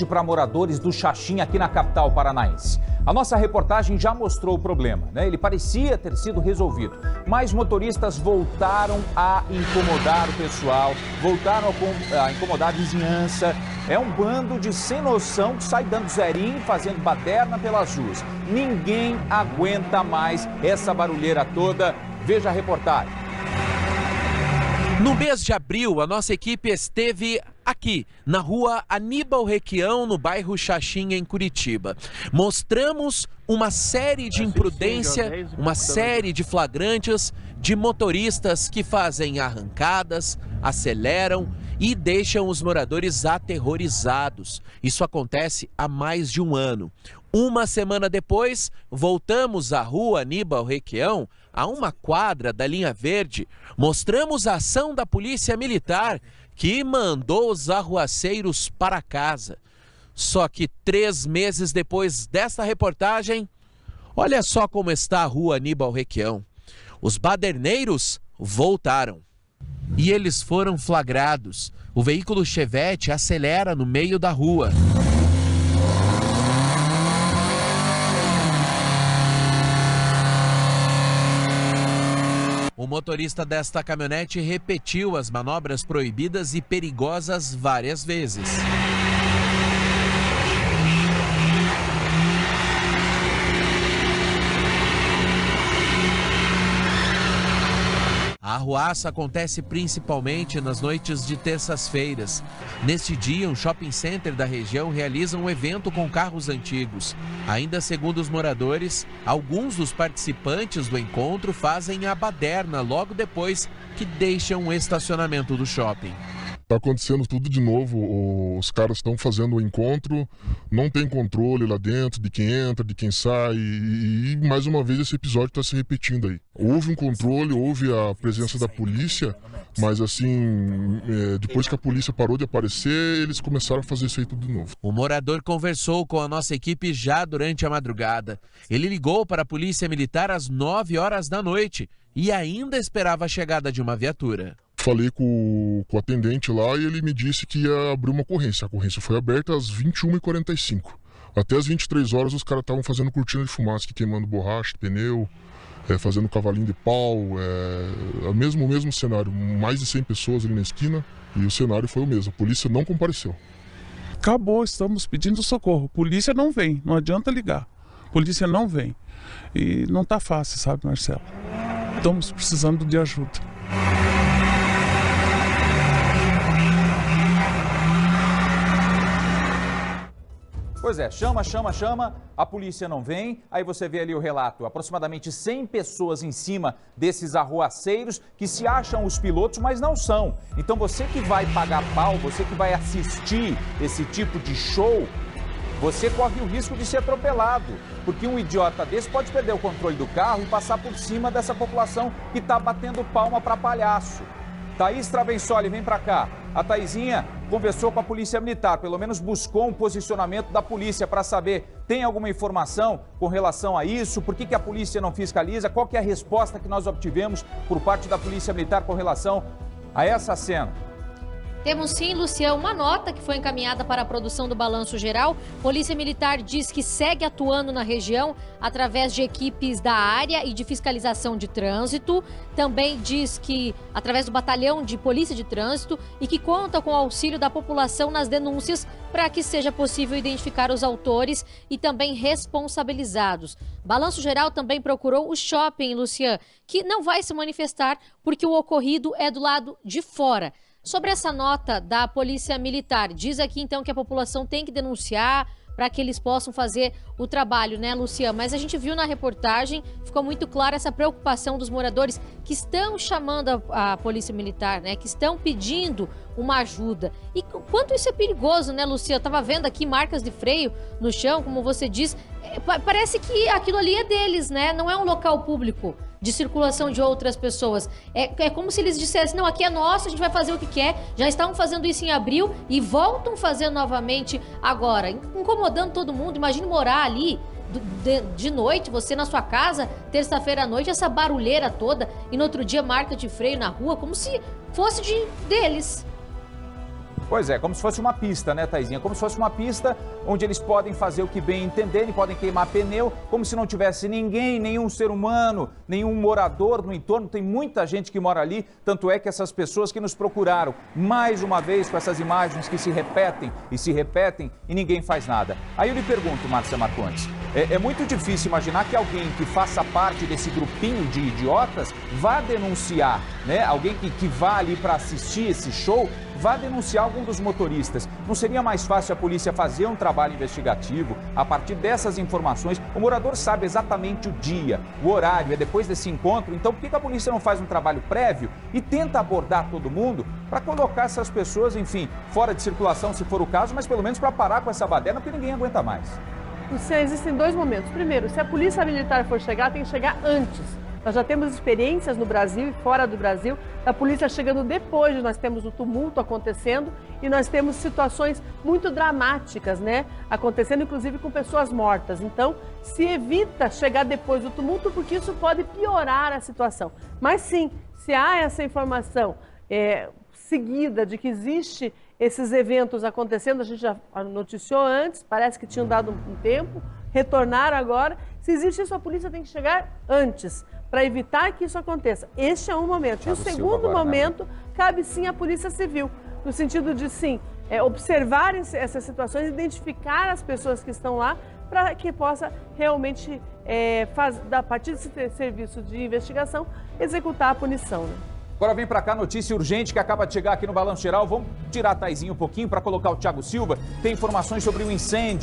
Para moradores do Xaxim aqui na capital paranaense. A nossa reportagem já mostrou o problema, né? Ele parecia ter sido resolvido, mas motoristas voltaram a incomodar o pessoal, voltaram a incomodar a vizinhança. É um bando de sem noção que sai dando zerinho, fazendo baderna pelas ruas. Ninguém aguenta mais essa barulheira toda. Veja a reportagem. No mês de abril, a nossa equipe esteve aqui, na rua Aníbal Requião, no bairro Xaxim, em Curitiba. Mostramos uma série de imprudência, uma série de flagrantes de motoristas que fazem arrancadas, aceleram e deixam os moradores aterrorizados. Isso acontece há mais de um ano. Uma semana depois, voltamos à rua Aníbal Requião, a uma quadra da linha verde. Mostramos a ação da Polícia Militar, que mandou os arruaceiros para casa. Só que 3 meses depois desta reportagem, olha só como está a rua Aníbal Requião. Os baderneiros voltaram. E eles foram flagrados. O veículo Chevette acelera no meio da rua. O motorista desta caminhonete repetiu as manobras proibidas e perigosas várias vezes. A arruaça acontece principalmente nas noites de terças-feiras. Neste dia, um shopping center da região realiza um evento com carros antigos. Ainda segundo os moradores, alguns dos participantes do encontro fazem a baderna logo depois que deixam o estacionamento do shopping. Está acontecendo tudo de novo, os caras estão fazendo o encontro, não tem controle lá dentro de quem entra, de quem sai e mais uma vez esse episódio está se repetindo aí. Houve um controle, houve a presença da polícia, mas assim, depois que a polícia parou de aparecer, eles começaram a fazer isso aí tudo de novo. O morador conversou com a nossa equipe já durante a madrugada. Ele ligou para a Polícia Militar às 9 horas da noite e ainda esperava a chegada de uma viatura. Falei com o atendente lá e ele me disse que ia abrir uma ocorrência. A ocorrência foi aberta às 21h45. Até às 23 horas os caras estavam fazendo cortina de fumaça, queimando borracha, pneu, fazendo cavalinho de pau. O mesmo cenário, mais de 100 pessoas ali na esquina e o cenário foi o mesmo. A polícia não compareceu. Acabou, estamos pedindo socorro. Polícia não vem, não adianta ligar. Polícia não vem. E não tá fácil, sabe, Marcelo? Estamos precisando de ajuda. Pois é, chama, a polícia não vem, aí você vê ali o relato, aproximadamente 100 pessoas em cima desses arruaceiros que se acham os pilotos, mas não são. Então você que vai pagar pau, você que vai assistir esse tipo de show, você corre o risco de ser atropelado, porque um idiota desse pode perder o controle do carro e passar por cima dessa população que está batendo palma para palhaço. Thaís Travensoli, vem para cá. A Thaizinha conversou com a Polícia Militar, pelo menos buscou um posicionamento da polícia para saber, tem alguma informação com relação a isso? Por que a polícia não fiscaliza? Qual que é a resposta que nós obtivemos por parte da Polícia Militar com relação a essa cena? Temos sim, Luciano, uma nota que foi encaminhada para a produção do Balanço Geral. Polícia Militar diz que segue atuando na região através de equipes da área e de fiscalização de trânsito. Também diz que através do Batalhão de Polícia de Trânsito e que conta com o auxílio da população nas denúncias para que seja possível identificar os autores e também responsabilizados. Balanço Geral também procurou o shopping, Luciano, que não vai se manifestar porque o ocorrido é do lado de fora. Sobre essa nota da Polícia Militar, diz aqui então que a população tem que denunciar para que eles possam fazer o trabalho, né, Luciano? Mas a gente viu na reportagem, ficou muito clara essa preocupação dos moradores que estão chamando a Polícia Militar, né, que estão pedindo uma ajuda. E quanto isso é perigoso, né, Luciano? Eu estava vendo aqui marcas de freio no chão, como você diz, parece que aquilo ali é deles, né? Não é um local público de circulação de outras pessoas. É como se eles dissessem, não, aqui é nosso, a gente vai fazer o que quer. Já estavam fazendo isso em abril e voltam fazendo novamente agora, incomodando todo mundo. Imagine morar ali de noite, você na sua casa, terça-feira à noite, essa barulheira toda, e no outro dia marca de freio na rua, como se fosse deles. Pois é, como se fosse uma pista, né, Taizinha? Como se fosse uma pista onde eles podem fazer o que bem entenderem, podem queimar pneu, como se não tivesse ninguém, nenhum ser humano, nenhum morador no entorno. Tem muita gente que mora ali, tanto é que essas pessoas que nos procuraram, mais uma vez com essas imagens que se repetem e ninguém faz nada. Aí eu lhe pergunto, Márcia Marcondes, é muito difícil imaginar que alguém que faça parte desse grupinho de idiotas vá denunciar, né? Alguém que vá ali para assistir esse show, vá denunciar algum dos motoristas. Não seria mais fácil a polícia fazer um trabalho investigativo a partir dessas informações? O morador sabe exatamente o dia, o horário, é depois desse encontro. Então, por que a polícia não faz um trabalho prévio e tenta abordar todo mundo para colocar essas pessoas, enfim, fora de circulação, se for o caso, mas pelo menos para parar com essa baderna, porque ninguém aguenta mais? Existem dois momentos. Primeiro, se a polícia militar for chegar, tem que chegar antes. Nós já temos experiências no Brasil e fora do Brasil, da polícia chegando depois, nós temos o tumulto acontecendo e nós temos situações muito dramáticas, né? Acontecendo inclusive com pessoas mortas. Então, se evita chegar depois do tumulto, porque isso pode piorar a situação. Mas sim, se há essa informação seguida de que existe esses eventos acontecendo, a gente já noticiou antes, parece que tinham dado um tempo, retornaram agora. Se existe isso, a polícia tem que chegar antes, para evitar que isso aconteça. Este é um momento. E o segundo momento, cabe sim à Polícia Civil, no sentido de, sim, observar essas situações, identificar as pessoas que estão lá, para que possa realmente, a partir desse serviço de investigação, executar a punição, né? Agora vem para cá notícia urgente que acaba de chegar aqui no Balanço Geral. Vamos tirar a Taizinha um pouquinho para colocar o Thiago Silva. Tem informações sobre o incêndio